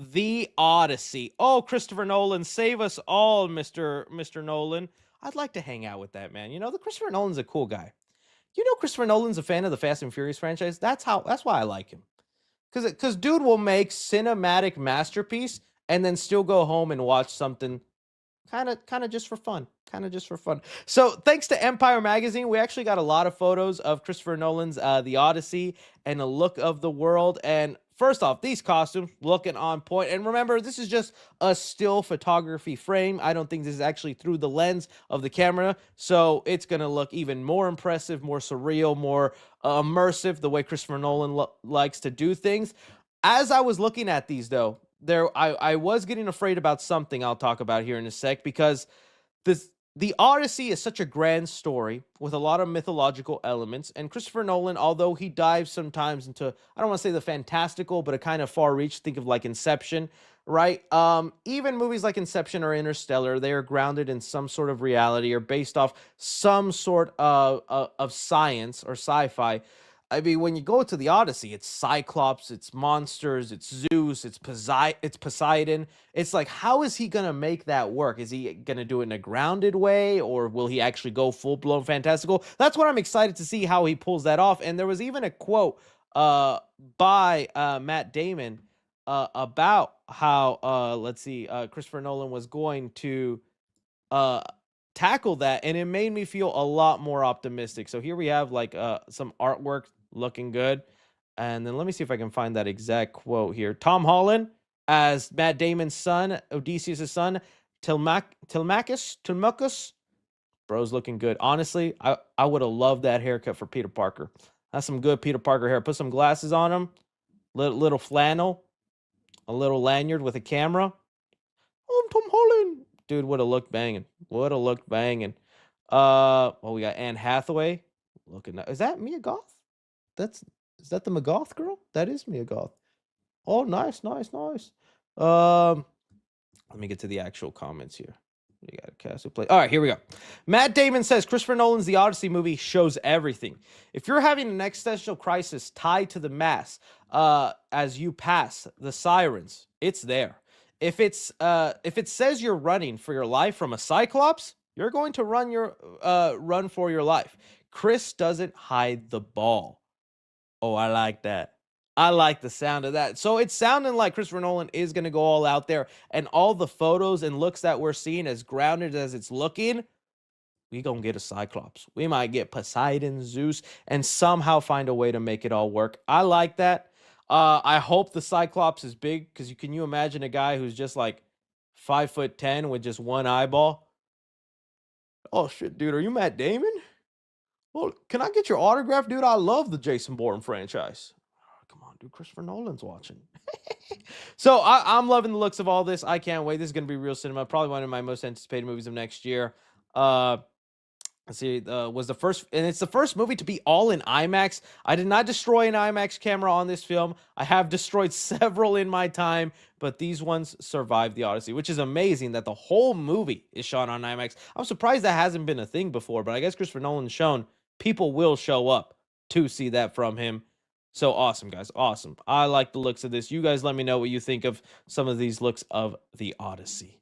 The Odyssey. Oh, Christopher Nolan, save us all, Mr. Nolan. I'd like to hang out with that man. The Christopher Nolan's a cool guy. Christopher Nolan's a fan of the Fast and Furious franchise. That's why I like him. Cause dude will make cinematic masterpiece and then still go home and watch something kind of just for fun. Kind of just for fun. So thanks to Empire Magazine, we actually got a lot of photos of Christopher Nolan's The Odyssey and a look of the world. And first off, these costumes looking on point. And remember, this is just a still photography frame. I don't think this is actually through the lens of the camera. So it's going to look even more impressive, more surreal, more immersive, the way Christopher Nolan likes to do things. As I was looking at these, though, I was getting afraid about something I'll talk about here in a sec, because the Odyssey is such a grand story with a lot of mythological elements, and Christopher Nolan, although he dives sometimes into, I don't want to say the fantastical, but a kind of far reach, think of like Inception, right? Even movies like Inception or Interstellar, they are grounded in some sort of reality or based off some sort of science or sci-fi. I mean, when you go to the Odyssey, it's Cyclops, it's monsters, it's Zeus, it's Poseidon. It's like, how is he gonna make that work? Is he gonna do it in a grounded way, or will he actually go full blown fantastical? That's what I'm excited to see how he pulls that off. And there was even a quote by Matt Damon about how let's see, Christopher Nolan was going to uh tackle that, and it made me feel a lot more optimistic. So here we have like some artwork looking good, and then let me see if I can find that exact quote here. Tom Holland as Matt Damon's son, Odysseus' son, Telemachus. Bro's looking good. Honestly, I would have loved that haircut for Peter Parker. That's some good Peter Parker hair. Put some glasses on him, little flannel, a little lanyard with a camera. I'm Tom Holland. Dude, would have looked banging. Would have looked banging. Well, we got Anne Hathaway. Looking is that Mia Goth? That's is that the McGoth girl? That is Mia Goth. Oh, nice, nice, nice. Um, Let me get to the actual comments here. We got a cast who play. All right, here we go. Matt Damon says Christopher Nolan's The Odyssey movie shows everything. If you're having an existential crisis tied to the mass, as you pass the sirens, it's there. If it says you're running for your life from a Cyclops, you're going to run for your life. Chris doesn't hide the ball. Oh, I like that. I like the sound of that. So it's sounding like Christopher Nolan is going to go all out there, and all the photos and looks that we're seeing, as grounded as it's looking, we going to get a Cyclops. We might get Poseidon, Zeus, and somehow find a way to make it all work. I like that. I hope the Cyclops is big, because can you imagine a guy who's just like 5'10" with just one eyeball? Oh shit, dude, are you Matt Damon? Well, can I get your autograph, dude? I love the Jason Bourne franchise. Oh, come on, dude. Christopher Nolan's watching. So I'm loving the looks of all this. I can't wait. This is going to be real cinema. Probably one of my most anticipated movies of next year. Let's see. Was the first, and it's the first movie to be all in IMAX. I did not destroy an IMAX camera on this film. I have destroyed several in my time, but these ones survived the Odyssey, which is amazing that the whole movie is shot on IMAX. I'm surprised that hasn't been a thing before, but I guess Christopher Nolan's shown people will show up to see that from him. So awesome, guys. Awesome. I like the looks of this. You guys let me know what you think of some of these looks of the Odyssey.